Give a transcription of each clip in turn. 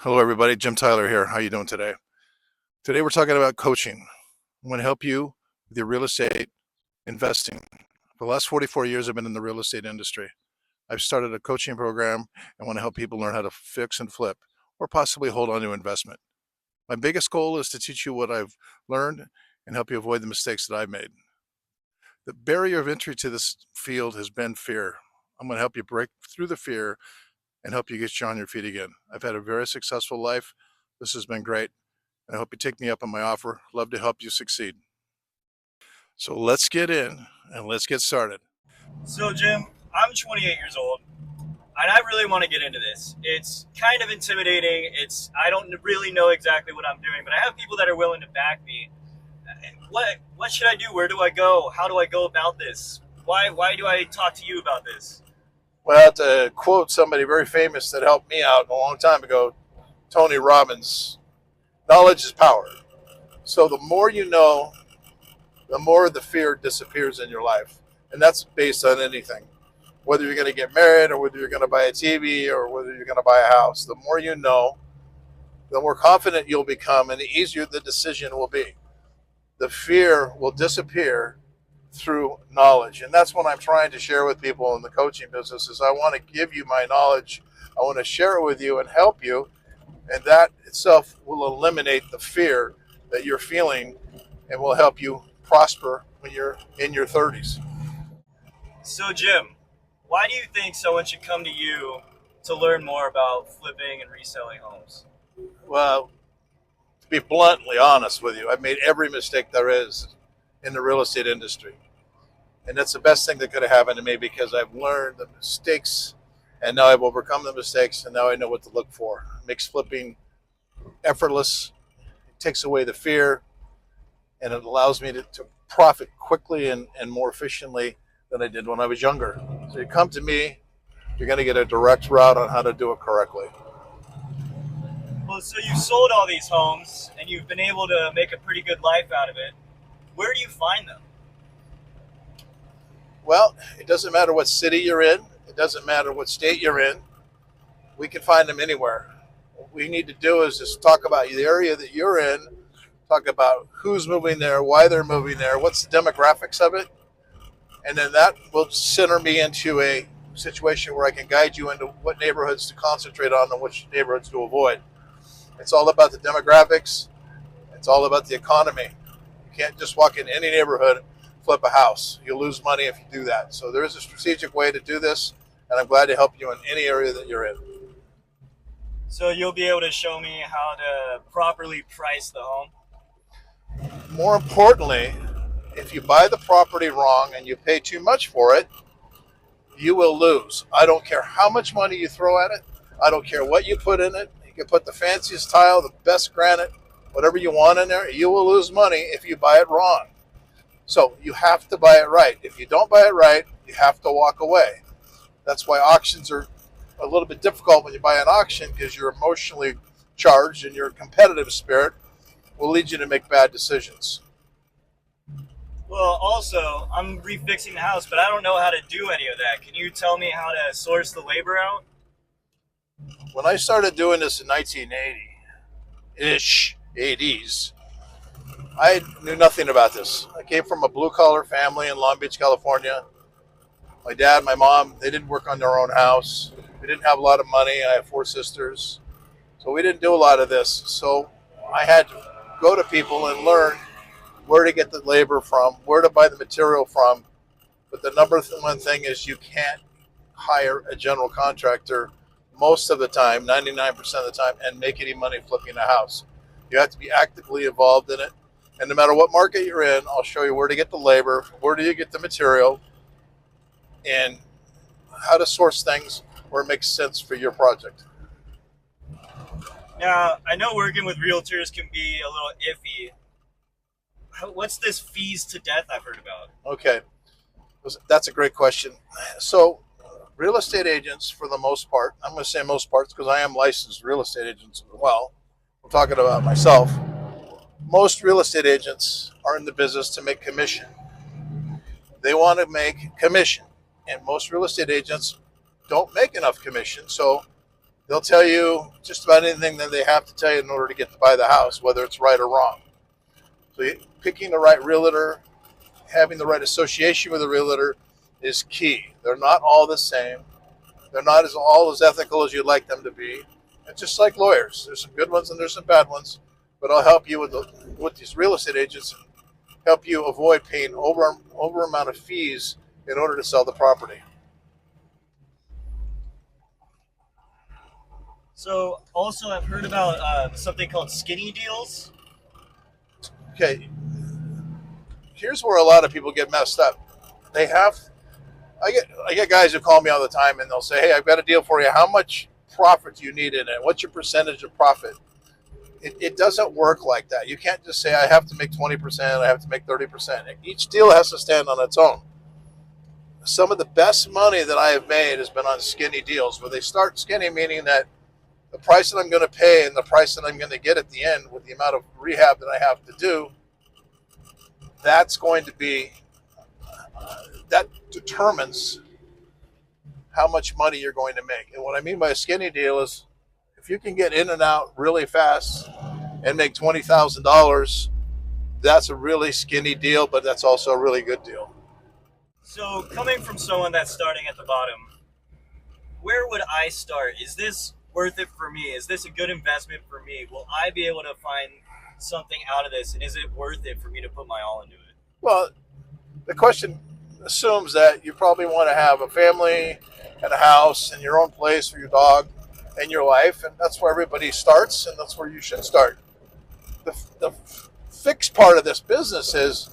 Hello, everybody. Jim Tyler here. How you doing today? Today we're talking about coaching. I'm going to help you with your real estate investing. For the last 44 years, I've been in the real estate industry. I've started a coaching program and want to help people learn how to fix and flip or possibly hold on to investment. My biggest goal is to teach you what I've learned and help you avoid the mistakes that I've made. The barrier of entry to this field has been fear. I'm going to help you break through the fear and help you get you on your feet again. I've had a very successful life. This has been great. I hope you take me up on my offer. Love to help you succeed. So let's get in and let's get started. So, Jim, I'm 28 years old, and I really want to get into this. It's kind of intimidating. I don't really know exactly what I'm doing, but I have people that are willing to back me. What should I do? Where do I go? How do I go about this? Why do I talk to you about this? Well, to quote somebody very famous that helped me out a long time ago, Tony Robbins, knowledge is power. So the more you know, the more the fear disappears in your life. And that's based on anything. Whether you're going to get married or whether you're going to buy a TV or whether you're going to buy a house, the more you know, the more confident you'll become and the easier the decision will be. The fear will disappear through knowledge. And that's what I'm trying to share with people in the coaching business is I want to give you my knowledge. I want to share it with you and help you. And that itself will eliminate the fear that you're feeling and will help you prosper when you're in your 30s. So, Jim, why do you think someone should come to you to learn more about flipping and reselling homes? Well, to be bluntly honest with you, I've made every mistake there is in the real estate industry. And that's the best thing that could have happened to me because I've learned the mistakes and now I've overcome the mistakes and now I know what to look for. It makes flipping effortless. It takes away the fear and it allows me to profit quickly and more efficiently than I did when I was younger. So you come to me, you're going to get a direct route on how to do it correctly. Well, so you've sold all these homes and you've been able to make a pretty good life out of it. Where do you find them? Well, it doesn't matter what city you're in. It doesn't matter what state you're in. We can find them anywhere. What we need to do is just talk about the area that you're in, talk about who's moving there, why they're moving there, what's the demographics of it, and then that will center me into a situation where I can guide you into what neighborhoods to concentrate on and which neighborhoods to avoid. It's all about the demographics. It's all about the economy. You can't just walk in any neighborhood, flip a house. You'll lose money if you do that. So there is a strategic way to do this, and I'm glad to help you in any area that you're in. So you'll be able to show me how to properly price the home? More importantly, if you buy the property wrong and you pay too much for it, you will lose. I don't care how much money you throw at it. I don't care what you put in it. You can put the fanciest tile, the best granite, whatever you want in there. You will lose money if you buy it wrong. So you have to buy it right. If you don't buy it right, you have to walk away. That's why auctions are a little bit difficult when you buy an auction because you're emotionally charged and your competitive spirit will lead you to make bad decisions. Well, also, I'm refixing the house, but I don't know how to do any of that. Can you tell me how to source the labor out? When I started doing this in 1980-ish, 80s, I knew nothing about this. I came from a blue-collar family in Long Beach, California. My dad, my mom, they didn't work on their own house. We didn't have a lot of money. I have 4 sisters. So we didn't do a lot of this. So I had to go to people and learn where to get the labor from, where to buy the material from. But the number one thing is you can't hire a general contractor most of the time, 99% of the time, and make any money flipping a house. You have to be actively involved in it. And no matter what market you're in, I'll show you where to get the labor, where do you get the material, and how to source things where it makes sense for your project. Now, I know working with realtors can be a little iffy. What's this fees to death I've heard about? Okay, that's a great question. So real estate agents, for the most part, I'm going to say most parts because I am licensed real estate agents as well. I'm talking about myself. Most real estate agents are in the business to make commission. They want to make commission. And most real estate agents don't make enough commission. So They'll tell you just about anything that they have to tell you in order to get to buy the house, whether it's right or wrong. So picking the right realtor, having the right association with a realtor is key. They're not all the same. They're not all as ethical as you'd like them to be. And just like lawyers, there's some good ones and there's some bad ones. But I'll help you with these real estate agents and help you avoid paying over amount of fees in order to sell the property. So also I've heard about something called skinny deals. Okay, here's where a lot of people get messed up. They have I get guys who call me all the time and they'll say, "Hey, I've got a deal for you. How much profit do you need in it? What's your percentage of profit?" It doesn't work like that. You can't just say, "I have to make 20%, I have to make 30%." Each deal has to stand on its own. Some of the best money that I have made has been on skinny deals, where they start skinny, meaning that the price that I'm going to pay and the price that I'm going to get at the end with the amount of rehab that I have to do, that's going to be, that determines how much money you're going to make. And what I mean by a skinny deal is if you can get in and out really fast and make $20,000, that's a really skinny deal, but that's also a really good deal. So coming from someone that's starting at the bottom, where would I start? Is this worth it for me? Is this a good investment for me? Will I be able to find something out of this? And is it worth it for me to put my all into it? Well, the question assumes that you probably want to have a family and a house and your own place for your dog and your life, and that's where everybody starts, and that's where you should start. The fixed part of this business is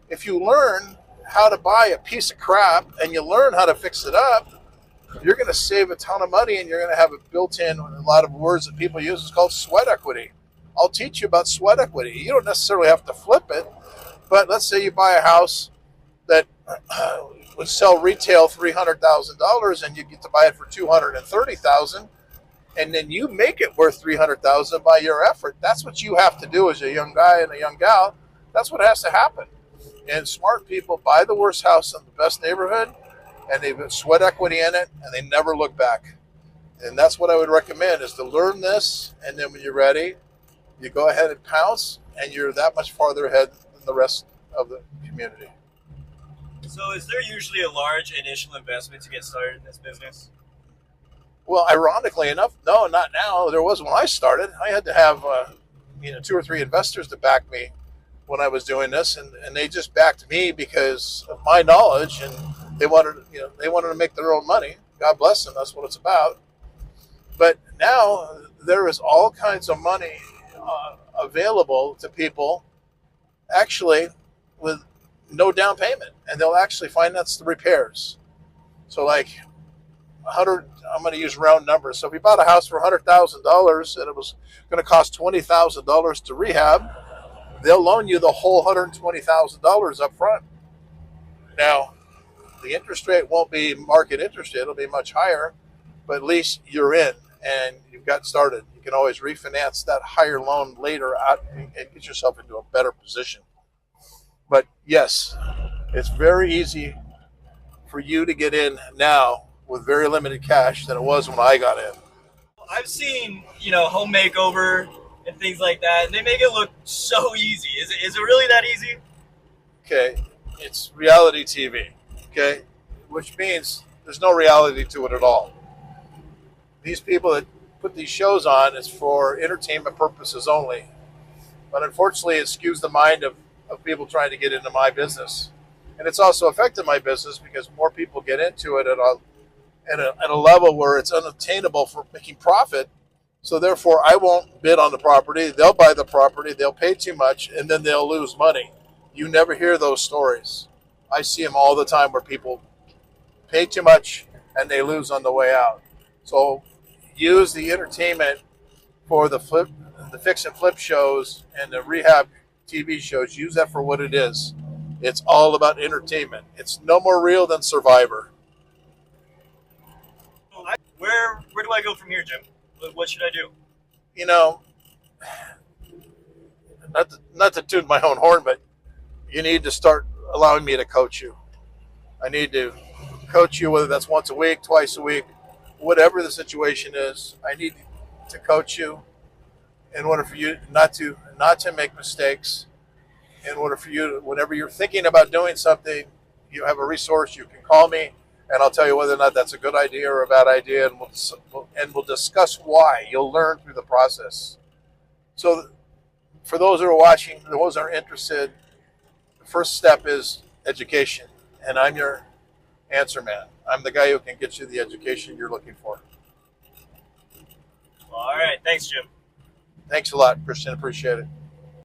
if you learn how to buy a piece of crap and you learn how to fix it up, you're going to save a ton of money, and you're going to have it built in. A lot of words that people use is called sweat equity. I'll teach you about sweat equity. You don't necessarily have to flip it, but let's say you buy a house that would sell retail $300,000 and you get to buy it for $230,000, and then you make it worth $300,000 by your effort. That's what you have to do as a young guy and a young gal. That's what has to happen. And smart people buy the worst house in the best neighborhood, and they've got sweat equity in it, and they never look back. And that's what I would recommend, is to learn this, and then when you're ready, you go ahead and pounce, and you're that much farther ahead than the rest of the community. So is there usually a large initial investment to get started in this business? Well, ironically enough, no, not now. There was when I started. I had to have 2 or 3 investors to back me when I was doing this, and they just backed me because of my knowledge, and they wanted to make their own money. God bless them. That's what it's about. But now there is all kinds of money available to people, actually, with no down payment, and they'll actually finance the repairs. So like 100, I'm going to use round numbers. So if you bought a house for $100,000 and it was going to cost $20,000 to rehab, they'll loan you the whole $120,000 up front. Now, the interest rate won't be market interest rate. It'll be much higher, but at least you're in and you've got started. You can always refinance that higher loan later out and get yourself into a better position. But yes, it's very easy for you to get in now with very limited cash than it was when I got in. I've seen, home makeover and things like that, and they make it look so easy. Is it really that easy? Okay, it's reality TV, okay, which means there's no reality to it at all. These people that put these shows on is for entertainment purposes only, but unfortunately it skews the mind of people trying to get into my business. And it's also affected my business because more people get into it at a level where it's unattainable for making profit. So therefore, I won't bid on the property. They'll buy the property. They'll pay too much, and then they'll lose money. You never hear those stories. I see them all the time where people pay too much and they lose on the way out. So use the entertainment for the fix and flip shows and the rehab TV shows. Use that for what it is. It's all about entertainment. It's no more real than Survivor. Where do I go from here, Jim? What should I do? Not to toot my own horn, but you need to start allowing me to coach you. I need to coach you, whether that's once a week, twice a week, whatever the situation is, I need to coach you in order for you not to make mistakes. In order for you, whenever you're thinking about doing something, you have a resource. You can call me, and I'll tell you whether or not that's a good idea or a bad idea, and we'll discuss why. You'll learn through the process. So, for those that are watching, those that are interested, the first step is education, and I'm your answer man. I'm the guy who can get you the education you're looking for. Well, all right. Thanks, Jim. Thanks a lot, Christian. Appreciate it.